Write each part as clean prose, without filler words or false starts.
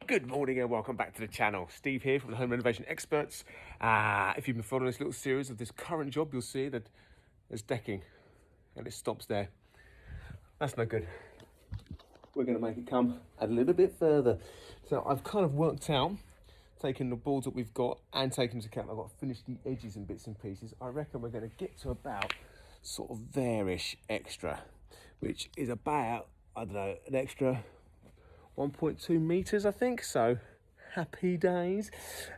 Good morning and welcome back to the channel. Steve here from the Home Renovation Experts. If you've been following this little series of this current job, you'll see that there's decking and it stops there. That's no good. We're going to make it come a little bit further. So I've kind of worked out, taking the boards that we've got and taking into account I've got to finish the edges and bits and pieces. I reckon we're going to get to about sort of there-ish extra, which is about, I don't know, an extra 1.2 meters, I think. So happy days.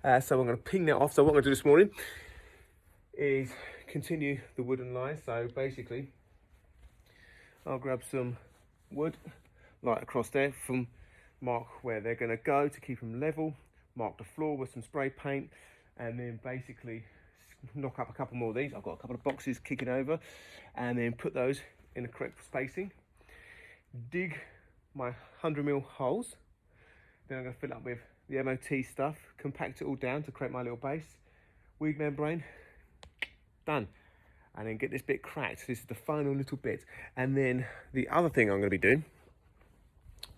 So I'm going to ping that off. So what I'm going to do this morning is continue the wooden line. So basically I'll grab some wood right across there, from mark where they're going to go to keep them level, mark the floor with some spray paint, and then basically knock up a couple more of these. I've got a couple of boxes kicking over, and then put those in the correct spacing, dig my 100mm holes, then I'm going to fill it up with the MOT stuff, compact it all down to create my little base, weed membrane, done. And then get this bit cracked. This is the final little bit. And then the other thing I'm going to be doing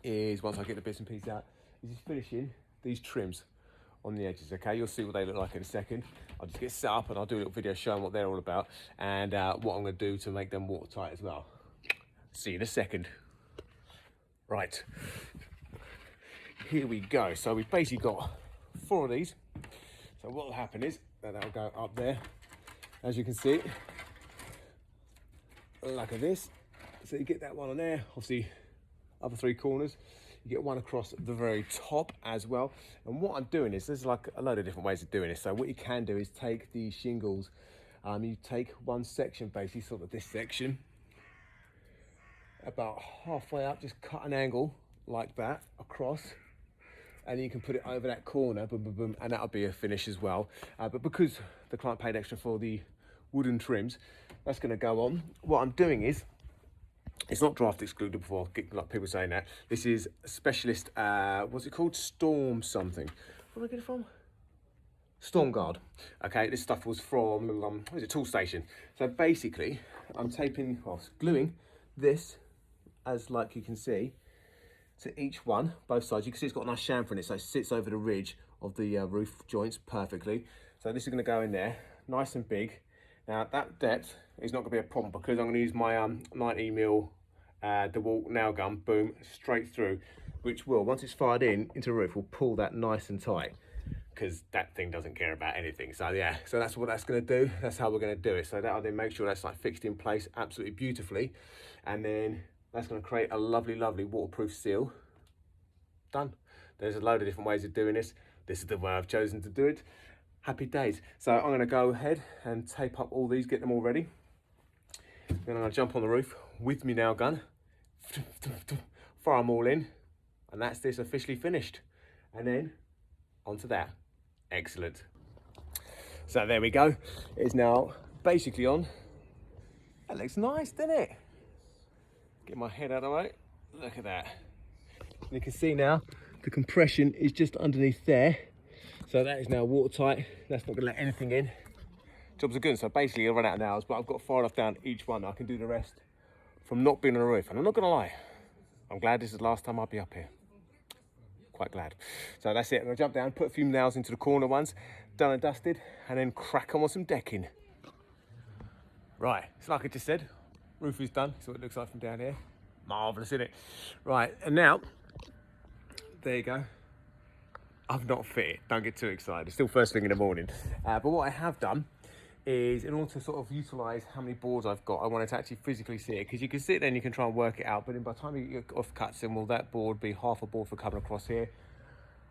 is, once I get the bits and pieces out, is just finishing these trims on the edges. Okay, you'll see what they look like in a second. I'll just get set up and I'll do a little video showing what they're all about and what I'm going to do to make them watertight as well. See you in a second. Right, here we go. So we've basically got 4 of these. So what will happen is that they'll go up there, as you can see, like this. So you get that one on there, obviously other 3 corners. You get one across the very top as well. And what I'm doing is, there's like a load of different ways of doing this. So what you can do is take the shingles, you take one section, basically sort of this section, about halfway up, just cut an angle like that across, and you can put it over that corner, boom, boom, boom, and that'll be a finish as well. But because the client paid extra for the wooden trims, that's going to go on. What I'm doing is, it's not draft excluded before, like people saying that. This is a specialist, what's it called? Storm something. Where did I get it from? Storm Guard. Okay, this stuff was from, what is it, Tool Station. So basically, I'm taping, well, gluing this, as like you can see, to each one, both sides. You can see it's got a nice chamfer in it, so it sits over the ridge of the roof joints perfectly. So this is going to go in there, nice and big. Now that depth is not going to be a problem, because I'm going to use my 90mm DeWalt nail gun, boom, straight through, which will, once it's fired into the roof, will pull that nice and tight, because that thing doesn't care about anything. So yeah, so that's what that's going to do. That's how we're going to do it. So that'll then make sure that's like fixed in place absolutely beautifully, and then that's going to create a lovely, lovely waterproof seal. Done. There's a load of different ways of doing this. This is the way I've chosen to do it. Happy days. So I'm going to go ahead and tape up all these, get them all ready. Then I'm going to jump on the roof with my nail gun, fire them all in, and that's this officially finished. And then onto that. Excellent. So there we go. It's now basically on. That looks nice, doesn't it? Get my head out of the way. Look at that. And you can see now the compression is just underneath there. So that is now watertight. That's not going to let anything in. Jobs are good. So basically I'll run out of nails, but I've got far enough down each one I can do the rest from not being on the roof. And I'm not going to lie, I'm glad this is the last time I'll be up here. Quite glad. So that's it. I'm going to jump down, put a few nails into the corner ones, done and dusted, and then crack on with some decking. Right, it's like I just said, roof is done. That's what it looks like from down here. Marvellous, isn't it? Right, and now, there you go. I've not fit it, don't get too excited. It's still first thing in the morning. But what I have done is, in order to sort of utilise how many boards I've got, I wanted to actually physically see it, because you can sit there and you can try and work it out, but then by the time you get off cuts, then will that board be half a board for coming across here?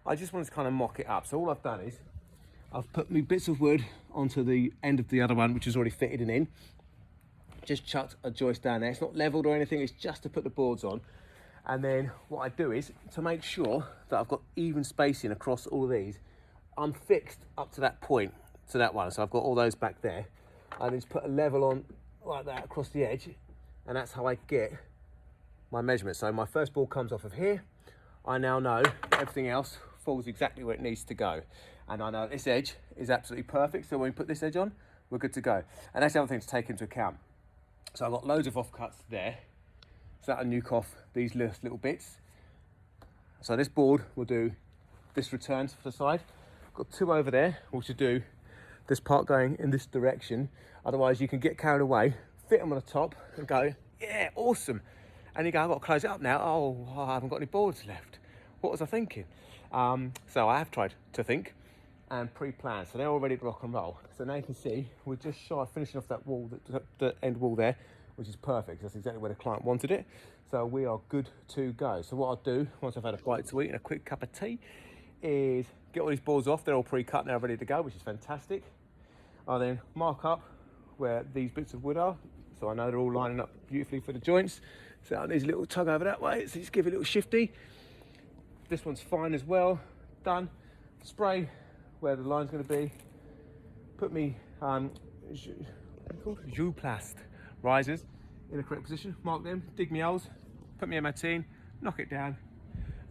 I just wanted to kind of mock it up. So all I've done is, I've put me bits of wood onto the end of the other one, which is already fitted and in. Just chucked a joist down there. It's not leveled or anything, it's just to put the boards on. And then what I do is, to make sure that I've got even spacing across all of these, I'm fixed up to that point, to that one. So I've got all those back there. I just put a level on like that across the edge, and that's how I get my measurement. So my first board comes off of here. I now know everything else falls exactly where it needs to go. And I know this edge is absolutely perfect. So when we put this edge on, we're good to go. And that's the other thing to take into account. So I've got loads of offcuts there. So that'll nuke off these little bits. So this board will do this returns for the side. Got 2 over there, which will do this part going in this direction. Otherwise you can get carried away, fit them on the top and go, yeah, awesome. And you go, I've got to close it up now. Oh, I haven't got any boards left. What was I thinking? So I have tried to think and pre-plan. So they're all ready to rock and roll. So now you can see we're just shy of finishing off that wall, the end wall there, which is perfect. That's exactly where the client wanted it. So we are good to go. So what I'll do, once I've had a bite to eat and a quick cup of tea, is get all these boards off. They're all pre-cut now, ready to go, which is fantastic. I'll then mark up where these bits of wood are, so I know they're all lining up beautifully for the joints. So I need a little tug over that way, so just give it a little shifty. This one's fine as well, done. Spray where the line's going to be. Put me Jouplast risers in the correct position, mark them, dig me holes, put me MOT in, knock it down,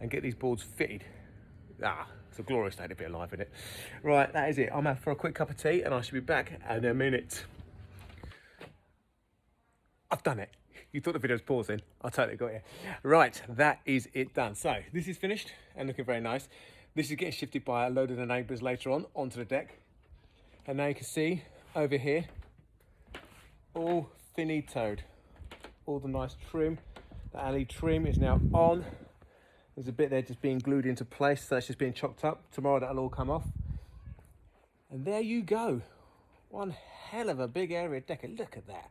and get these boards fitted. It's a glorious day to be alive in it. Right, that is it. I'm out for a quick cup of tea and I should be back in a minute. I've done it. You thought the video was pausing. I totally got you. Right, that is it done. So this is finished and looking very nice. This is getting shifted by a load of the neighbours later on onto the deck. And now you can see over here, all finitoed. All the nice trim. The alley trim is now on. There's a bit there just being glued into place, so that's just being chopped up. Tomorrow that'll all come off. And there you go. One hell of a big area decker. Look at that.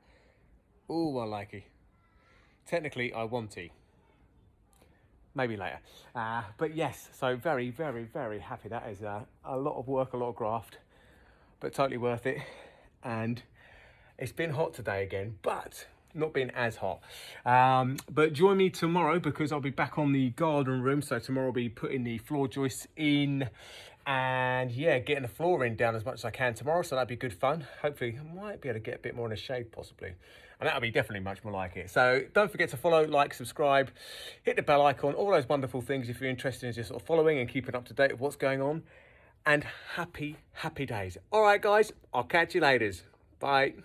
Oh, I like it. Technically, I want to. Maybe later. But yes, so very, very, very happy. That is a lot of work, a lot of graft, but totally worth it. And it's been hot today again, but not been as hot. But join me tomorrow because I'll be back on the garden room. So tomorrow I'll be putting the floor joists in and yeah, getting the flooring down as much as I can tomorrow. So that'd be good fun. Hopefully I might be able to get a bit more in the shade possibly. And that'll be definitely much more like it. So don't forget to follow, like, subscribe, hit the bell icon, all those wonderful things if you're interested in just sort of following and keeping up to date with what's going on. And happy, happy days. All right, guys, I'll catch you later. Bye.